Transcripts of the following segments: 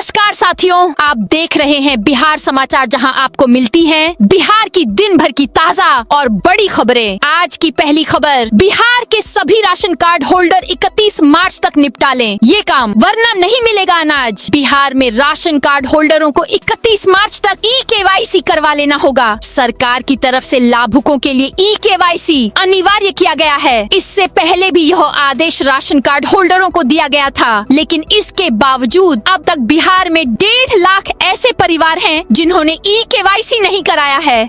नमस्कार साथियों, आप देख रहे हैं बिहार समाचार, जहां आपको मिलती हैं बिहार की दिन भर की ताजा और बड़ी खबरें। आज की पहली खबर, बिहार के सभी राशन कार्ड होल्डर 31 मार्च तक निपटा लें ये काम, वरना नहीं मिलेगा अनाज। बिहार में राशन कार्ड होल्डरों को 31 मार्च तक ई-केवाईसी करवा लेना होगा। सरकार की तरफ से लाभुकों के लिए ई-केवाईसी अनिवार्य किया गया है। इससे पहले भी यह आदेश राशन कार्ड होल्डरों को दिया गया था, लेकिन इसके बावजूद अब तक बिहार में 1.5 लाख ऐसे परिवार हैं जिन्होंने ई-केवाईसी नहीं कराया है।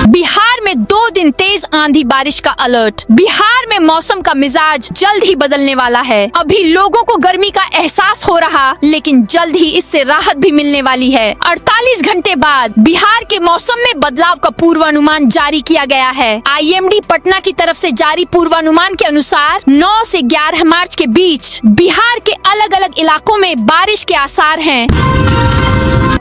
बिहार में 2 दिन तेज आंधी बारिश का अलर्ट। बिहार में मौसम का मिजाज जल्द ही बदलने वाला है। अभी लोगों को गर्मी का एहसास हो रहा, लेकिन जल्द ही इससे राहत भी मिलने वाली है। 48 घंटे बाद बिहार के मौसम में बदलाव का पूर्वानुमान जारी किया गया है। IMD पटना की तरफ से जारी पूर्वानुमान के अनुसार 9 से 11 मार्च के बीच बिहार के अलग अलग इलाकों में बारिश के आसार हैं।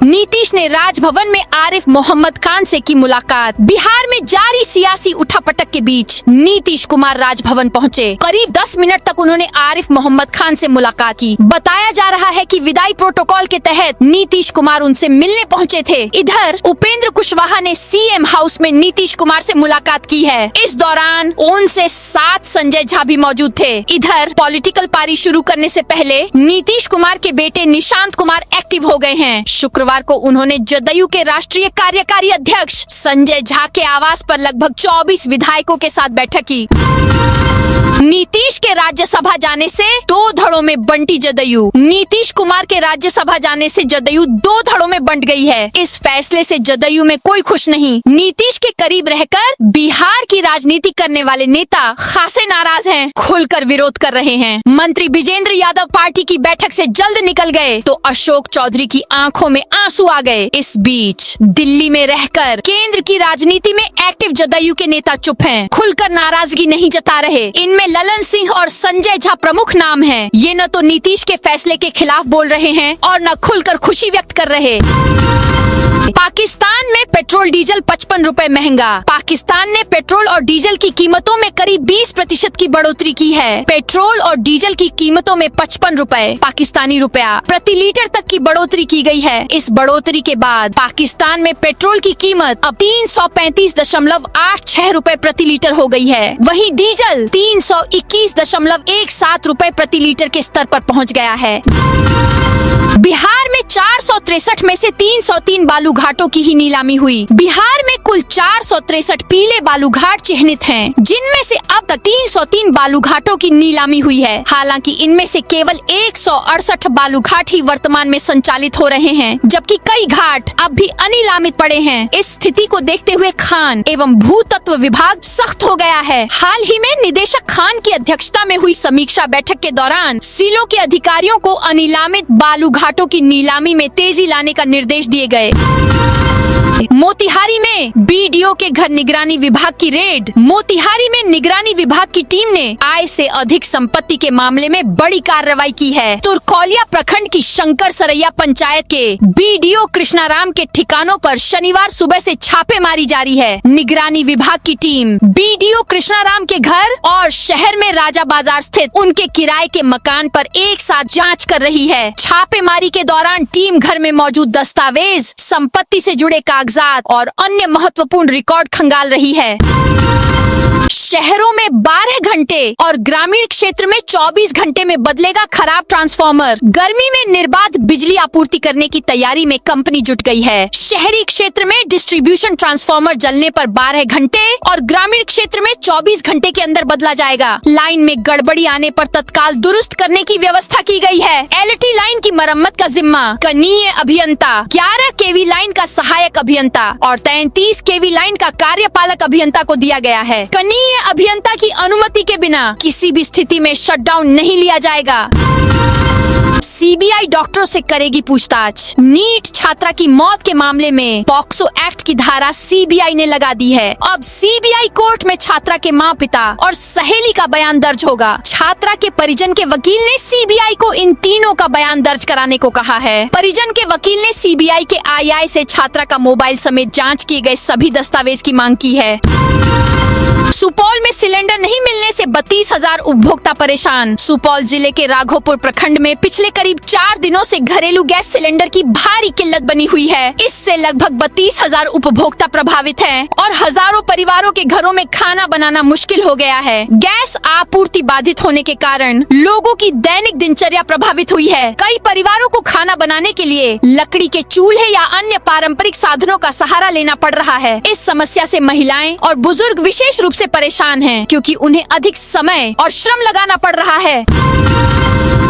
नीतीश ने राजभवन में आरिफ मोहम्मद खान से की मुलाकात। बिहार में जारी सियासी उठापटक के बीच नीतीश कुमार राजभवन पहुंचे। करीब 10 मिनट तक उन्होंने आरिफ मोहम्मद खान से मुलाकात की। बताया जा रहा है कि विदाई प्रोटोकॉल के तहत नीतीश कुमार उनसे मिलने पहुंचे थे। इधर उपेंद्र कुशवाहा ने CM हाउस में नीतीश कुमार से मुलाकात की है। इस दौरान उनसे साथ संजय झा भी मौजूद थे। इधर पॉलिटिकल पारी शुरू करने से पहले नीतीश कुमार के बेटे निशांत कुमार एक्टिव हो गए हैं। शुक्रवार को उन्होंने जदयू के राष्ट्रीय कार्यकारी अध्यक्ष संजय झा के आवास पर लगभग 24 विधायकों के साथ बैठक की। नीतीश के राज्यसभा जाने से 2 धड़ों में बंटी जदयू। नीतीश कुमार के राज्यसभा जाने से जदयू 2 धड़ों में बंट गई है। इस फैसले से जदयू में कोई खुश नहीं। नीतीश के करीब रहकर बिहार की राजनीति करने वाले नेता खासे नाराज हैं, खुलकर विरोध कर रहे हैं। मंत्री विजेंद्र यादव पार्टी की बैठक से जल्द निकल गए तो अशोक चौधरी की आंखों में आंसू आ गए। इस बीच दिल्ली में रहकर केंद्र की राजनीति में एक्टिव जदयू के नेता चुप हैं, खुलकर नाराजगी नहीं जता रहे। इनमें ललन सिंह और संजय झा प्रमुख नाम हैं। ये न तो नीतीश के फैसले के खिलाफ बोल रहे हैं और न खुलकर खुशी व्यक्त कर रहे। पाकिस्तान में पेट्रोल डीजल 55 रुपए महंगा। पाकिस्तान ने पेट्रोल और डीजल की कीमतों में करीब 20% की बढ़ोतरी की है। पेट्रोल और डीजल की कीमतों में 55 रुपए पाकिस्तानी रुपया प्रति लीटर तक की बढ़ोतरी की गई है। इस बढ़ोतरी के बाद पाकिस्तान में पेट्रोल की कीमत अब 335.86 रुपए प्रति लीटर हो गई है। वहीं डीजल 321.17 रुपए प्रति लीटर के स्तर पर पहुंच गया है। बिहार में 463 में से 303 बालू घाटों की ही नीलामी हुई। बिहार में कुल 463 पीले बालू घाट चिन्हित हैं, जिनमें से अब तक 303 बालू घाटों की नीलामी हुई है। हालांकि इनमें से केवल 168 बालू घाट ही वर्तमान में संचालित हो रहे हैं, जबकि कई घाट अब भी अनिलामित पड़े हैं। इस स्थिति को देखते हुए खान एवं भूतत्व विभाग सख्त हो गया है। हाल ही में निदेशक खान की अध्यक्षता में हुई समीक्षा बैठक के दौरान सीलों के अधिकारियों को अनिलामित बालू घाटों की नीलामी में तेजी लाने का निर्देश दिए गए। मोतिहारी में BDO के घर निगरानी विभाग की रेड। मोतिहारी में निगरानी विभाग की टीम ने आय से अधिक संपत्ति के मामले में बड़ी कार्रवाई की है। तुरकौलिया प्रखंड की शंकर सरैया पंचायत के BDO कृष्णाराम के ठिकानों पर शनिवार सुबह से छापेमारी जारी है। निगरानी विभाग की टीम BDO कृष्णाराम के घर और शहर में राजा बाजार स्थित उनके किराए के मकान पर एक साथ जाँच कर रही है। छापेमारी के दौरान टीम घर में मौजूद दस्तावेज, संपत्ति से जुड़े कागजात और अन्य महत्वपूर्ण रिकॉर्ड खंगाल रही है। शहरों में 12 घंटे और ग्रामीण क्षेत्र में 24 घंटे में बदलेगा खराब ट्रांसफार्मर। गर्मी में निर्बाध बिजली आपूर्ति करने की तैयारी में कंपनी जुट गई है। शहरी क्षेत्र में डिस्ट्रीब्यूशन ट्रांसफार्मर जलने पर 12 घंटे और ग्रामीण क्षेत्र में 24 घंटे के अंदर बदला जाएगा। लाइन में गड़बड़ी आने पर तत्काल दुरुस्त करने की व्यवस्था की गई है। LT लाइन की मरम्मत का जिम्मा कनीय अभियंता, 11 kV लाइन का सहायक अभियंता और 33 kV लाइन का कार्यपालक अभियंता को दिया गया है। कनीय अभियंता की अनुमति के बिना किसी भी स्थिति में शटडाउन नहीं लिया जाएगा। CBI डॉक्टरों से करेगी पूछताछ। नीट छात्रा की मौत के मामले में पॉक्सो एक्ट की धारा CBI ने लगा दी है। अब CBI कोर्ट में छात्रा के माँ पिता और सहेली का बयान दर्ज होगा। छात्रा के परिजन के वकील ने CBI को इन तीनों का बयान दर्ज कराने को कहा है। परिजन के वकील ने CBI के II से छात्रा का मोबाइल समेत जाँच किए गए सभी दस्तावेज की मांग की है। सुपौल सुपौल में सिलेंडर नहीं मिलने से 32,000 उपभोक्ता परेशान। सुपौल जिले के राघोपुर प्रखंड में पिछले करीब 4 दिनों से घरेलू गैस सिलेंडर की भारी किल्लत बनी हुई है। इससे लगभग 32,000 उपभोक्ता प्रभावित हैं और हजारों परिवारों के घरों में खाना बनाना मुश्किल हो गया है। गैस आपूर्ति बाधित होने के कारण लोगों की दैनिक दिनचर्या प्रभावित हुई है। कई परिवारों को खाना बनाने के लिए लकड़ी के चूल्हे या अन्य पारंपरिक साधनों का सहारा लेना पड़ रहा है। इस समस्या से महिलाएं और बुजुर्ग विशेष रूप से परेशान हैं, क्योंकि उन्हें अधिक समय और श्रम लगाना पड़ रहा है।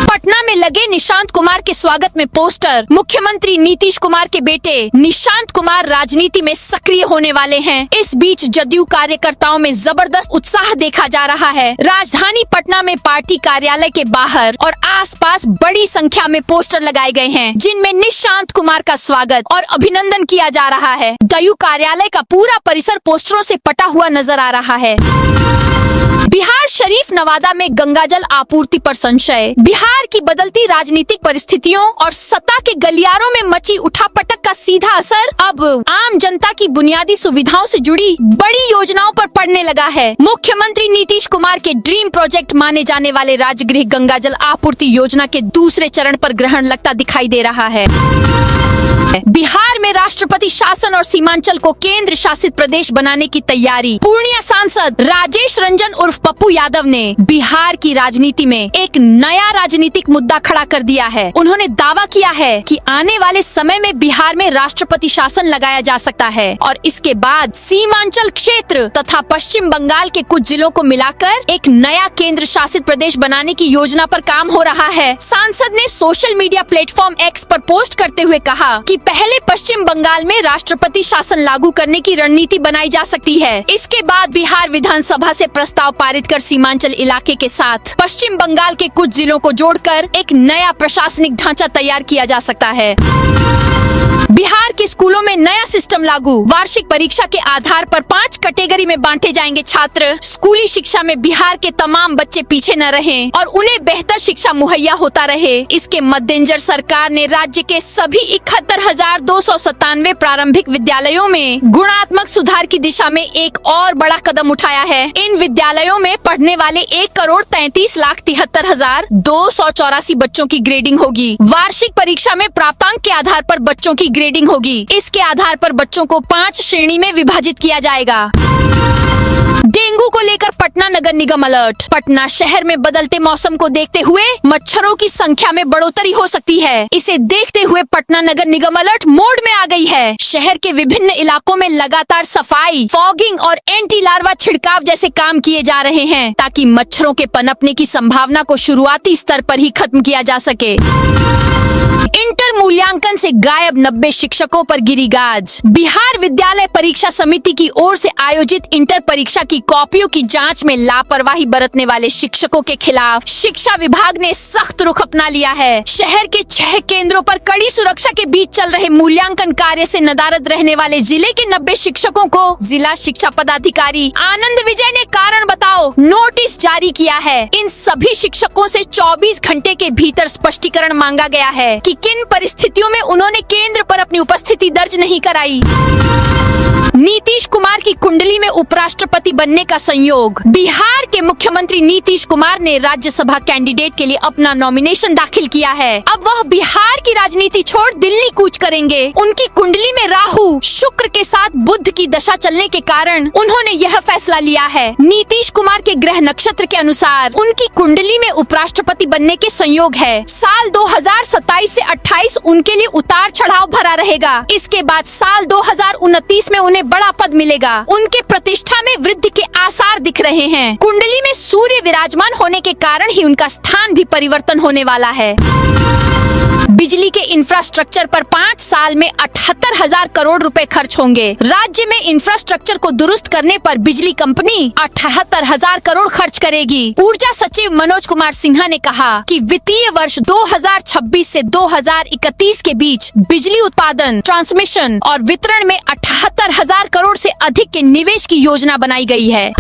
पटना में लगे निशांत कुमार के स्वागत में पोस्टर। मुख्यमंत्री नीतीश कुमार के बेटे निशांत कुमार राजनीति में सक्रिय होने वाले हैं। इस बीच जदयू कार्यकर्ताओं में जबरदस्त उत्साह देखा जा रहा है। राजधानी पटना में पार्टी कार्यालय के बाहर और आसपास बड़ी संख्या में पोस्टर लगाए गए हैं, जिनमें निशांत कुमार का स्वागत और अभिनंदन किया जा रहा है। जदयू कार्यालय का पूरा परिसर पोस्टरों से पटा हुआ नजर आ रहा है। बिहार शरीफ नवादा में गंगाजल आपूर्ति पर संशय। बिहार की बदलती राजनीतिक परिस्थितियों और सत्ता के गलियारों में मची उठापटक का सीधा असर अब आम जनता की बुनियादी सुविधाओं से जुड़ी बड़ी योजनाओं पर पड़ने लगा है। मुख्यमंत्री नीतीश कुमार के ड्रीम प्रोजेक्ट माने जाने वाले राजगृह गंगाजल आपूर्ति योजना के दूसरे चरण पर ग्रहण लगता दिखाई दे रहा है। बिहार में राष्ट्रपति शासन और सीमांचल को केंद्र शासित प्रदेश बनाने की तैयारी। पूर्णिया सांसद राजेश रंजन उर्फ पप्पू यादव ने बिहार की राजनीति में एक नया राजनीतिक मुद्दा खड़ा कर दिया है। उन्होंने दावा किया है कि आने वाले समय में बिहार में राष्ट्रपति शासन लगाया जा सकता है और इसके बाद सीमांचल क्षेत्र तथा पश्चिम बंगाल के कुछ जिलों को मिलाकर एक नया केंद्र शासित प्रदेश बनाने की योजना पर काम हो रहा है। सांसद ने सोशल मीडिया प्लेटफॉर्म एक्स पर पोस्ट करते हुए कहा कि पहले पश्चिम बंगाल में राष्ट्रपति शासन लागू करने की रणनीति बनाई जा सकती है। इसके बाद बिहार विधानसभा से प्रस्ताव पारित कर सीमांचल इलाके के साथ पश्चिम बंगाल के कुछ जिलों को जोड़कर एक नया प्रशासनिक ढांचा तैयार किया जा सकता है। बिहार के स्कूलों में नया सिस्टम लागू। वार्षिक परीक्षा के आधार पर 5 कैटेगरी में बांटे जाएंगे छात्र। स्कूली शिक्षा में बिहार के तमाम बच्चे पीछे न रहें और उन्हें बेहतर शिक्षा मुहैया होता रहे। इसके मद्देनजर सरकार ने राज्य के सभी 71,297 प्रारंभिक विद्यालयों में गुणात्मक सुधार की दिशा में एक और बड़ा कदम उठाया है। इन विद्यालयों में पढ़ने वाले 1,33,73,284 बच्चों की ग्रेडिंग होगी। वार्षिक परीक्षा में प्राप्तांक के आधार पर बच्चों की ग्रेडिंग होगी। इसके आधार पर बच्चों को 5 श्रेणी में विभाजित किया जाएगा। डेंगू को लेकर पटना नगर निगम अलर्ट। पटना शहर में बदलते मौसम को देखते हुए मच्छरों की संख्या में बढ़ोतरी हो सकती है। इसे देखते हुए पटना नगर निगम अलर्ट मोड में आ गई है। शहर के विभिन्न इलाकों में लगातार सफाई, फॉगिंग और एंटी लार्वा छिड़काव जैसे काम किए जा रहे हैं, ताकि मच्छरों के पनपने की संभावना को शुरुआती स्तर पर ही खत्म किया जा सके। इंटर मूल्यांकन से गायब 90 शिक्षकों पर गिरी गाज। बिहार विद्यालय परीक्षा समिति की ओर से आयोजित इंटर परीक्षा की कॉपियों की जांच में लापरवाही बरतने वाले शिक्षकों के खिलाफ शिक्षा विभाग ने सख्त रुख अपना लिया है। शहर के 6 केंद्रों पर कड़ी सुरक्षा के बीच चल रहे मूल्यांकन कार्य से नदारद रहने वाले जिले के 90 शिक्षकों को जिला शिक्षा पदाधिकारी आनंद विजय ने कारण बताओ नोटिस जारी किया है। इन सभी शिक्षकों से 24 घंटे के भीतर स्पष्टीकरण मांगा गया है कि किन परिस्थितियों में उन्होंने केंद्र पर अपनी उपस्थिति दर्ज नहीं कराई। नीतीश कुमार की कुंडली में उपराष्ट्रपति बनने का संयोग। बिहार के मुख्यमंत्री नीतीश कुमार ने राज्यसभा कैंडिडेट के लिए अपना नॉमिनेशन दाखिल किया है। अब वह बिहार की राजनीति छोड़ दिल्ली कूच करेंगे। उनकी कुंडली में राहु शुक्र के साथ बुध की दशा चलने के कारण उन्होंने यह फैसला लिया है। नीतीश कुमार के ग्रह नक्षत्र के अनुसार उनकी कुंडली में उपराष्ट्रपति बनने के संयोग है। साल 2027 से 28 उनके लिए उतार चढ़ाव भरा रहेगा। इसके बाद साल 2029 में उन्हें बड़ा पद मिलेगा। उनके प्रतिष्ठा में वृद्धि के आसार दिख रहे हैं। कुंडली में सूर्य विराजमान होने के कारण ही उनका स्थान भी परिवर्तन होने वाला है। बिजली के इंफ्रास्ट्रक्चर पर 5 साल में 78,000 करोड़ रुपए खर्च होंगे। राज्य में इंफ्रास्ट्रक्चर को दुरुस्त करने पर बिजली कंपनी 78,000 करोड़ खर्च करेगी। ऊर्जा सचिव मनोज कुमार सिन्हा ने कहा कि वित्तीय वर्ष 2026 से 2031 के बीच बिजली उत्पादन, ट्रांसमिशन और वितरण में 78,000 करोड़ से अधिक के निवेश की योजना बनाई गई है।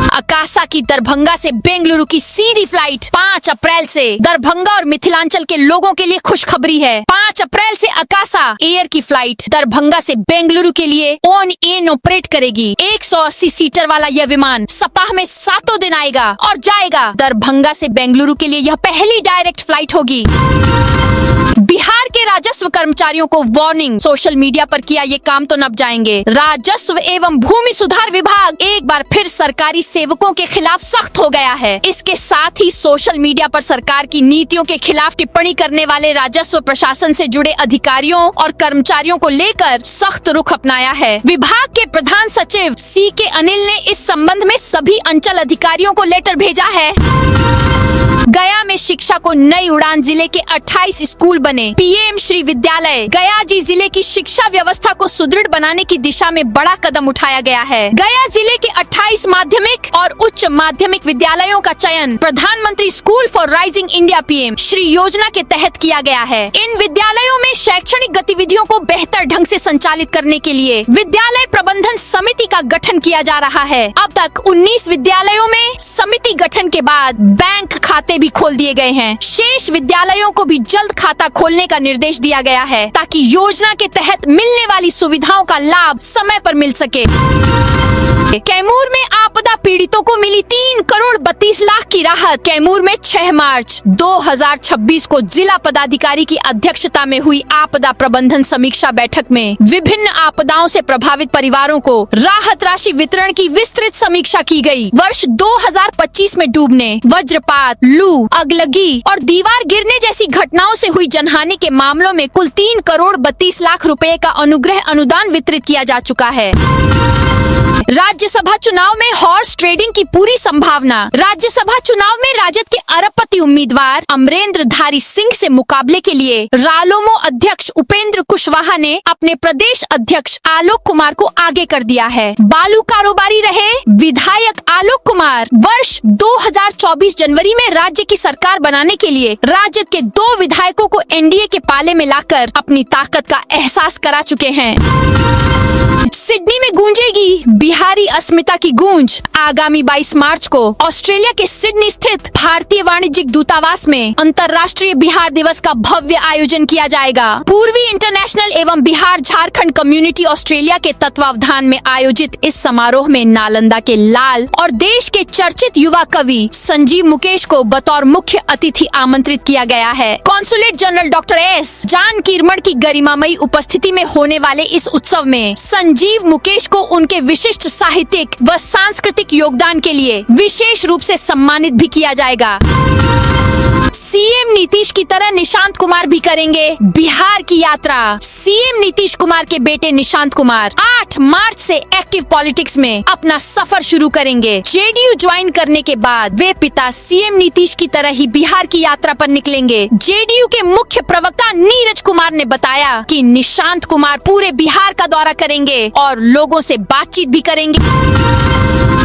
अकासा की दरभंगा से बेंगलुरु की सीधी फ्लाइट 5 अप्रैल से दरभंगा और मिथिलांचल के लोगों के के लिए खुशखबरी है। 5 अप्रैल से आकाशा एयर की फ्लाइट दरभंगा से बेंगलुरु के लिए ऑन एन ऑपरेट करेगी। 180 सीटर वाला यह विमान सप्ताह में 7 दिन आएगा और जाएगा। दरभंगा से बेंगलुरु के लिए यह पहली डायरेक्ट फ्लाइट होगी। बिहार के राजस्व कर्मचारियों को वार्निंग, सोशल मीडिया पर किया ये काम तो नप जाएंगे। राजस्व एवं भूमि सुधार विभाग एक बार फिर सरकारी सेवकों के खिलाफ सख्त हो गया है। इसके साथ ही सोशल मीडिया पर सरकार की नीतियों के खिलाफ टिप्पणी करने वाले राजस्व प्रशासन से जुड़े अधिकारियों और कर्मचारियों को लेकर सख्त रुख अपनाया है। विभाग के प्रधान सचिव CK अनिल ने इस संबंध में सभी अंचल अधिकारियों को लेटर भेजा है। गया में शिक्षा को नई उड़ान, जिले के 28 स्कूल बने। PM श्री विद्यालय गया जी जिले की शिक्षा व्यवस्था को सुदृढ़ बनाने की दिशा में बड़ा कदम उठाया गया है। गया जिले के 28 माध्यमिक और उच्च माध्यमिक विद्यालयों का चयन प्रधानमंत्री school for rising India PM Shri योजना के तहत किया गया है। इन विद्यालयों में शैक्षणिक गतिविधियों को बेहतर ढंग से संचालित करने के लिए विद्यालय प्रबंधन समिति का गठन किया जा रहा है। अब तक 19 विद्यालयों में समिति गठन के बाद बैंक खाते भी खोल दिए गए हैं। शेष विद्यालयों को भी जल्द खाता खोलने का निर्देश दिया गया है ताकि योजना के तहत मिलने वाली सुविधाओं का लाभ समय पर मिल सके। कैमूर में आपदा पीड़ितों को मिली 3 करोड़ 32 लाख की राहत। कैमूर में 6 मार्च 2026 को जिला पदाधिकारी की अध्यक्षता में हुई आपदा प्रबंधन समीक्षा बैठक में विभिन्न आपदाओं से प्रभावित परिवारों को राहत राशि वितरण की विस्तृत समीक्षा की गई। वर्ष 2025 में डूबने, वज्रपात, लू, अगलगी और दीवार गिरने जैसी घटनाओं से हुई जनहानि के मामलों में कुल 3 करोड़ 32 लाख रुपए का अनुग्रह अनुदान वितरित किया जा चुका है। राज्यसभा चुनाव में हॉर्स ट्रेडिंग की पूरी संभावना। राज्यसभा चुनाव में राजद के अरबपति उम्मीदवार अमरेंद्रधारी सिंह से मुकाबले के लिए रालोमो अध्यक्ष उपेंद्र कुशवाहा ने अपने प्रदेश अध्यक्ष आलोक कुमार को आगे कर दिया है। बालू कारोबारी रहे विधायक आलोक कुमार वर्ष 2024 जनवरी में राज्य की सरकार बनाने के लिए राजद के 2 विधायकों को NDA के पाले में लाकर अपनी ताकत का एहसास करा चुके हैं। सिडनी में गूंजेगी बिहारी अस्मिता की गूंज। आगामी 22 मार्च को ऑस्ट्रेलिया के सिडनी स्थित भारतीय वाणिज्यिक दूतावास में अंतर्राष्ट्रीय बिहार दिवस का भव्य आयोजन किया जाएगा। पूर्वी इंटरनेशनल एवं बिहार झारखंड कम्युनिटी ऑस्ट्रेलिया के तत्वावधान में आयोजित इस समारोह में नालंदा के लाल और देश के चर्चित युवा कवि संजीव मुकेश को बतौर मुख्य अतिथि आमंत्रित किया गया है। कॉन्सुलेट जनरल डॉक्टर S जान कीरमण की गरिमामयी उपस्थिति में होने वाले इस उत्सव में संजीव मुकेश को उनके विशिष्ट साहित्यिक व सांस्कृतिक योगदान के लिए विशेष रूप से सम्मानित भी किया जाएगा। CM नीतीश की तरह निशांत कुमार भी करेंगे बिहार की यात्रा। CM नीतीश कुमार के बेटे निशांत कुमार 8 मार्च से एक्टिव पॉलिटिक्स में अपना सफर शुरू करेंगे। JDU ज्वाइन करने के बाद वे पिता CM नीतीश की तरह ही बिहार की यात्रा पर निकलेंगे। JDU के मुख्य प्रवक्ता नीरज कुमार ने बताया कि निशांत कुमार पूरे बिहार का दौरा करेंगे और लोगों से बातचीत भी करेंगे।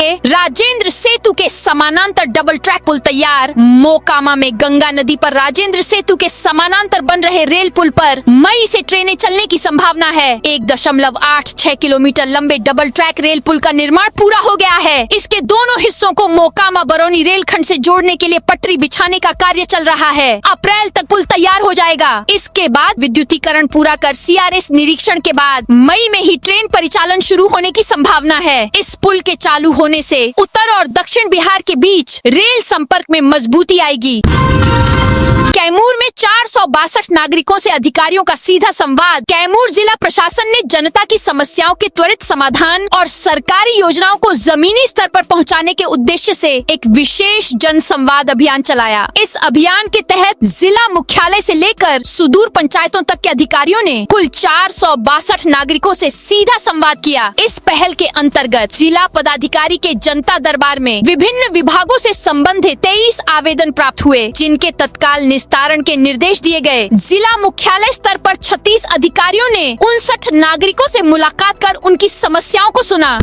राजेंद्र सेतु के समानांतर डबल ट्रैक पुल तैयार। मोकामा में गंगा नदी पर राजेंद्र सेतु के समानांतर बन रहे रेल पुल पर मई से ट्रेनें चलने की संभावना है। 1.86 किलोमीटर लंबे डबल ट्रैक रेल पुल का निर्माण पूरा हो गया है। इसके दोनों हिस्सों को मोकामा बरौनी रेलखंड से जोड़ने के लिए पटरी बिछाने का कार्य चल रहा है। अप्रैल तक पुल तैयार हो जाएगा। इसके बाद विद्युतीकरण पूरा कर CRS निरीक्षण के बाद मई में ही ट्रेन परिचालन शुरू होने की संभावना है। इस पुल के चालू होने से उत्तर और दक्षिण बिहार के बीच रेल संपर्क में मजबूती आएगी। कैमूर में 462 नागरिकों से अधिकारियों का सीधा संवाद। कैमूर जिला प्रशासन ने जनता की समस्याओं के त्वरित समाधान और सरकारी योजनाओं को जमीनी स्तर पर पहुंचाने के उद्देश्य से एक विशेष जन संवाद अभियान चलाया। इस अभियान के तहत जिला मुख्यालय से लेकर सुदूर पंचायतों तक के अधिकारियों ने कुल 462 नागरिकों से सीधा संवाद किया। इस पहल के अंतर्गत जिला पदाधिकारी के जनता दरबार में विभिन्न विभागों से संबंधित 23 आवेदन प्राप्त हुए, जिनके तत्काल निस्तारण के निर्देश दिए गए। जिला मुख्यालय स्तर पर 36 अधिकारियों ने 59 नागरिकों से मुलाकात कर उनकी समस्याओं को सुना।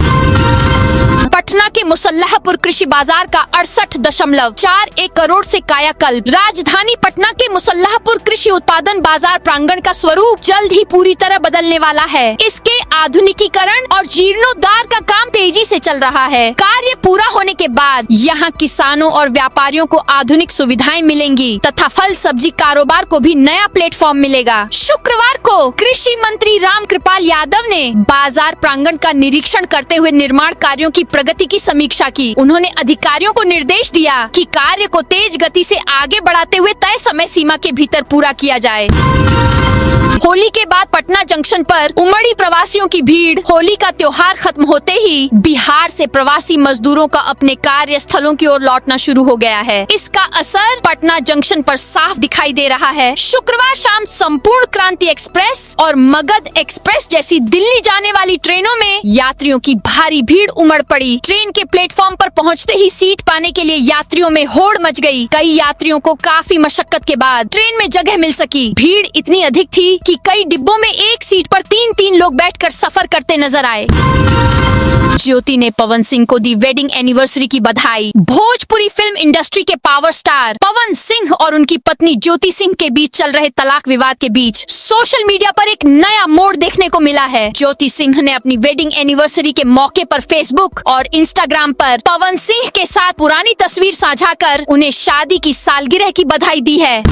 पटना के मुसल्लाहपुर कृषि बाजार का 68.41 करोड़ से कायाकल्प। राजधानी पटना के मुसल्लाहपुर कृषि उत्पादन बाजार प्रांगण का स्वरूप जल्द ही पूरी तरह बदलने वाला है। इसके आधुनिकीकरण और जीर्णोद्धार का काम तेजी से चल रहा है। कार्य पूरा होने के बाद यहाँ किसानों और व्यापारियों को आधुनिक सुविधाएं मिलेंगी। बढ़ेंगी तथा फल सब्जी कारोबार को भी नया प्लेटफॉर्म मिलेगा। शुक्रवार को कृषि मंत्री रामकृपाल यादव ने बाजार प्रांगण का निरीक्षण करते हुए निर्माण कार्यों की प्रगति की समीक्षा की। उन्होंने अधिकारियों को निर्देश दिया कि कार्य को तेज गति से आगे बढ़ाते हुए तय समय सीमा के भीतर पूरा किया जाए। होली के बाद पटना जंक्शन पर उमड़ी प्रवासियों की भीड़। होली का त्योहार खत्म होते ही बिहार से प्रवासी मजदूरों का अपने कार्यस्थलों की ओर लौटना शुरू हो गया है। इसका असर पटना जंक्शन पर साफ दिखाई दे रहा है। शुक्रवार शाम संपूर्ण क्रांति एक्सप्रेस और मगध एक्सप्रेस जैसी दिल्ली जाने वाली ट्रेनों में यात्रियों की भारी भीड़ उमड़ पड़ी। ट्रेन के प्लेटफॉर्म पर पहुंचते ही सीट पाने के लिए यात्रियों में होड़ मच गई। कई यात्रियों को काफी मशक्कत के बाद ट्रेन में जगह मिल सकी। भीड़ इतनी अधिक थी कि कई डिब्बों में एक सीट पर 3-3 लोग बैठकर सफर करते नजर आए। ज्योति ने पवन सिंह को दी वेडिंग एनिवर्सरी की बधाई। भोजपुरी फिल्म इंडस्ट्री के पावर स्टार पवन सिंह और उनकी पत्नी ज्योति सिंह के बीच चल रहे तलाक विवाद के बीच सोशल मीडिया पर एक नया मोड़ देखने को मिला है। ज्योति सिंह ने अपनी वेडिंग एनिवर्सरी के मौके पर फेसबुक और इंस्टाग्राम पर पवन सिंह के साथ पुरानी तस्वीर साझा कर उन्हें शादी की सालगिरह की बधाई दी है।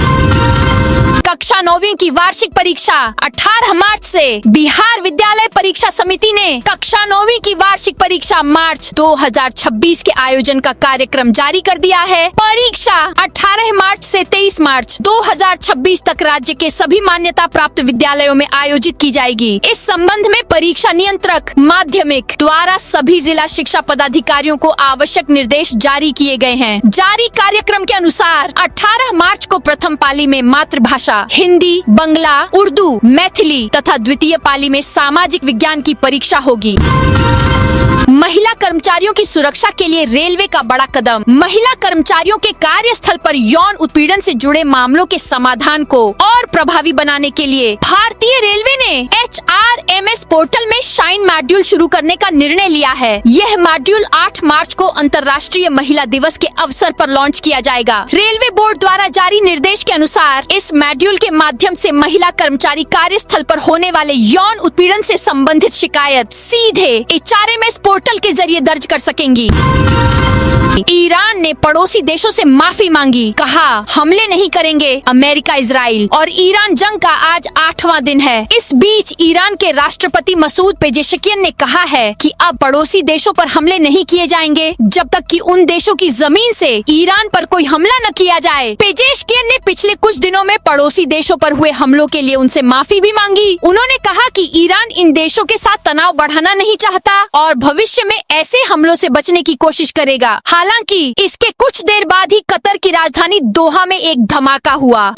कक्षा 9वीं की वार्षिक परीक्षा 18 मार्च से। बिहार विद्यालय परीक्षा समिति ने कक्षा 9वीं की वार्षिक परीक्षा मार्च 2026 के आयोजन का कार्यक्रम जारी कर दिया है। परीक्षा 18 मार्च से 23 मार्च 2026 तक राज्य के सभी मान्यता प्राप्त विद्यालयों में आयोजित की जाएगी। इस संबंध में परीक्षा नियंत्रक माध्यमिक द्वारा सभी जिला शिक्षा पदाधिकारियों को आवश्यक निर्देश जारी किए गए हैं। जारी कार्यक्रम के अनुसार 18 मार्च को प्रथम पाली में मातृभाषा हिंदी, बंगला, उर्दू, मैथिली तथा द्वितीय पाली में सामाजिक विज्ञान की परीक्षा होगी। महिला कर्मचारियों की सुरक्षा के लिए रेलवे का बड़ा कदम। महिला कर्मचारियों के कार्यस्थल पर यौन उत्पीड़न से जुड़े मामलों के समाधान को और प्रभावी बनाने के लिए भारतीय रेलवे ने HRMS पोर्टल में शाइन मॉड्यूल शुरू करने का निर्णय लिया है। यह मॉड्यूल 8 मार्च को अंतर्राष्ट्रीय महिला दिवस के अवसर पर लॉन्च किया जाएगा। रेलवे बोर्ड द्वारा जारी निर्देश के अनुसार इस मॉड्यूल के माध्यम से महिला कर्मचारी कार्यस्थल पर होने वाले यौन उत्पीड़न से संबंधित शिकायत सीधे HRMS पोर्टल के जरिए दर्ज कर सकेंगी। ईरान ने पड़ोसी देशों से माफी मांगी। कहा हमले नहीं करेंगे। अमेरिका, इजराइल और ईरान जंग का आज 8वां दिन है। इस बीच ईरान के राष्ट्रपति मसूद पेजेशकियन ने कहा है कि अब पड़ोसी देशों पर हमले नहीं किए जाएंगे जब तक कि उन देशों की जमीन से ईरान पर कोई हमला न किया जाए। पेजेशकियन ने पिछले कुछ दिनों में पड़ोसी देशों पर हुए हमलों के लिए उनसे माफी भी मांगी। उन्होंने कहा कि ईरान इन देशों के साथ तनाव बढ़ाना नहीं चाहता और भविष्य में ऐसे हमलों से बचने की कोशिश करेगा। हालांकि इसके कुछ देर बाद ही कतर की राजधानी दोहा में एक धमाका हुआ।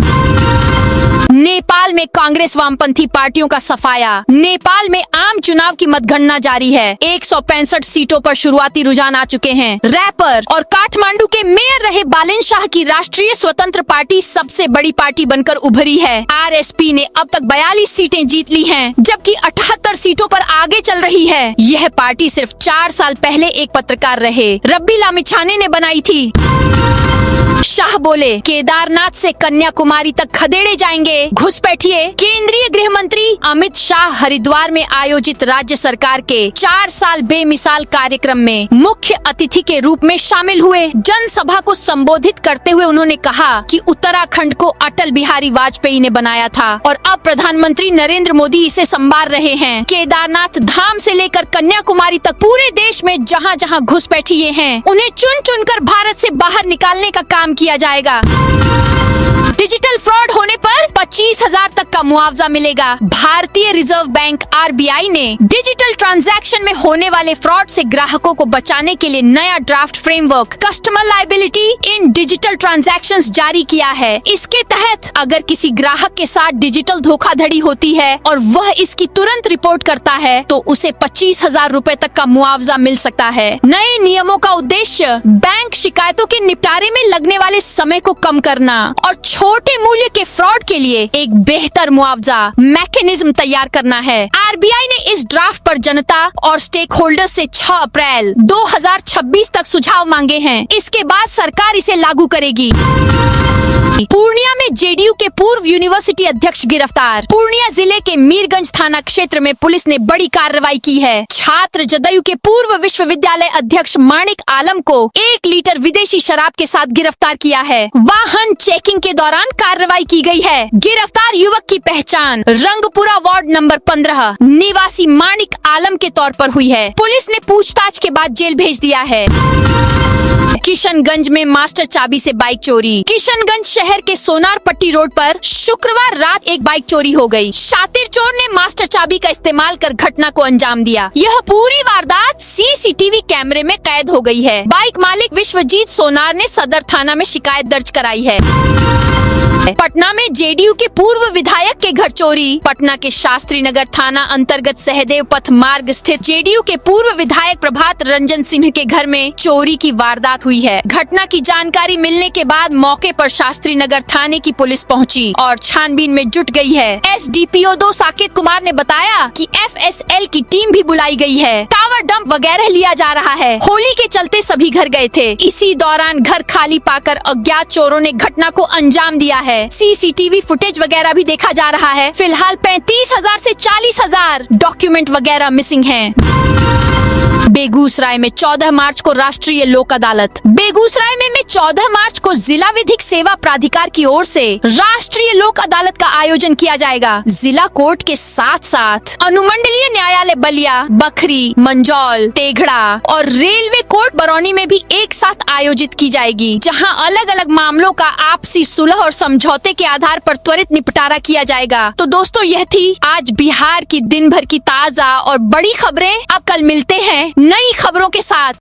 नेपाल में कांग्रेस वामपंथी पार्टियों का सफाया। नेपाल में आम चुनाव की मतगणना जारी है। 165 सीटों पर शुरुआती रुझान आ चुके हैं। रैपर और काठमांडू के मेयर रहे बालेन शाह की राष्ट्रीय स्वतंत्र पार्टी सबसे बड़ी पार्टी बनकर उभरी है। RSP ने अब तक 42 सीटें जीत ली हैं, जबकि 78 सीटों पर आगे चल रही है। यह पार्टी सिर्फ 4 साल पहले एक पत्रकार रहे रब्बी लामिछाने ने बनाई थी। शाह बोले केदारनाथ से कन्याकुमारी तक खदेड़े जाएंगे घुसपैठिए। केंद्रीय गृह मंत्री अमित शाह हरिद्वार में आयोजित राज्य सरकार के 4 साल बेमिसाल कार्यक्रम में मुख्य अतिथि के रूप में शामिल हुए। जनसभा को संबोधित करते हुए उन्होंने कहा कि उत्तराखंड को अटल बिहारी वाजपेयी ने बनाया था और अब प्रधानमंत्री नरेंद्र मोदी इसे संभाल रहे हैं। केदारनाथ धाम से लेकर कन्याकुमारी तक पूरे देश में जहाँ जहाँ घुसपैठिए हैं उन्हें चुन चुन कर भारत से बाहर निकालने का काम किया जाएगा। डिजिटल फ्रॉड होने पर 25,000 तक का मुआवजा मिलेगा। भारतीय रिजर्व बैंक RBI ने डिजिटल ट्रांजैक्शन में होने वाले फ्रॉड से ग्राहकों को बचाने के लिए नया ड्राफ्ट फ्रेमवर्क कस्टमर लायबिलिटी इन डिजिटल ट्रांजैक्शंस जारी किया है। इसके तहत अगर किसी ग्राहक के साथ डिजिटल धोखाधड़ी होती है और वह इसकी तुरंत रिपोर्ट करता है तो उसे 25,000 रुपए तक का मुआवजा मिल सकता है। नए नियमों का उद्देश्य बैंक शिकायतों के निपटारे में लगने वाले समय को कम करना और छोटे मूल्य के फ्रॉड के लिए एक बेहतर मुआवजा मैकेनिज्म तैयार करना है। RBI ने इस ड्राफ्ट पर जनता और स्टेक होल्डर्स से 6 अप्रैल 2026 तक सुझाव मांगे हैं। इसके बाद सरकार इसे लागू करेगी। पूर्णिया में JDU के पूर्व यूनिवर्सिटी अध्यक्ष गिरफ्तार। पूर्णिया जिले के मीरगंज थाना क्षेत्र में पुलिस ने बड़ी कार्रवाई की है। छात्र जदयू के पूर्व विश्वविद्यालय अध्यक्ष माणिक आलम को 1 लीटर विदेशी शराब के साथ गिरफ्तार किया है। वाहन चेकिंग के दौरान कार्रवाई की गई है। गिरफ्तार युवक की पहचान रंगपुरा वार्ड नंबर 15 निवासी माणिक आलम के तौर पर हुई है। पुलिस ने पूछताछ के बाद जेल भेज दिया है। किशनगंज में मास्टर चाबी से बाइक चोरी। किशनगंज शहर के सोनार पट्टी रोड पर शुक्रवार रात एक बाइक चोरी हो गई। शातिर चोर ने मास्टर चाबी का इस्तेमाल कर घटना को अंजाम दिया। यह पूरी वारदात सीसीटीवी कैमरे में कैद हो गई है। बाइक मालिक विश्वजीत सोनार ने सदर थाना में शिकायत दर्ज कराई है। पटना में जेडीयू के पूर्व विधायक के घर चोरी। पटना के शास्त्री नगर थाना अंतर्गत सहदेव पथ मार्ग स्थित जेडीयू के पूर्व विधायक प्रभात रंजन सिंह के घर में चोरी की वारदात हुई है। घटना की जानकारी मिलने के बाद मौके पर शास्त्री नगर थाने की पुलिस पहुंची और छानबीन में जुट गई है। एसडीपीओ 2 साकेत कुमार ने बताया कि एफएसएल की टीम भी बुलाई गई है। टावर डंप वगैरह लिया जा रहा है। होली के चलते सभी घर गए थे। इसी दौरान घर खाली पाकर अज्ञात चोरों ने घटना को अंजाम दिया है। सीसीटीवी फुटेज वगैरह भी देखा जा रहा है। फिलहाल 35,000 से 40,000 डॉक्यूमेंट वगैरह मिसिंग हैं। बेगूसराय में 14 मार्च को राष्ट्रीय लोक अदालत। बेगूसराय में 14 मार्च को जिला विधिक सेवा प्राधिकार की ओर से राष्ट्रीय लोक अदालत का आयोजन किया जाएगा। जिला कोर्ट के साथ साथ अनुमंडलीय न्यायालय बलिया, बखरी, मंजौल, तेघड़ा और रेलवे कोर्ट बरौनी में भी एक साथ आयोजित की जाएगी, जहां अलग अलग मामलों का आपसी सुलह और समझौते के आधार पर त्वरित निपटारा किया जाएगा। तो दोस्तों, यह थी आज बिहार की दिन भर की ताजा और बड़ी खबरें। अब कल मिलते हैं नई खबरों के साथ।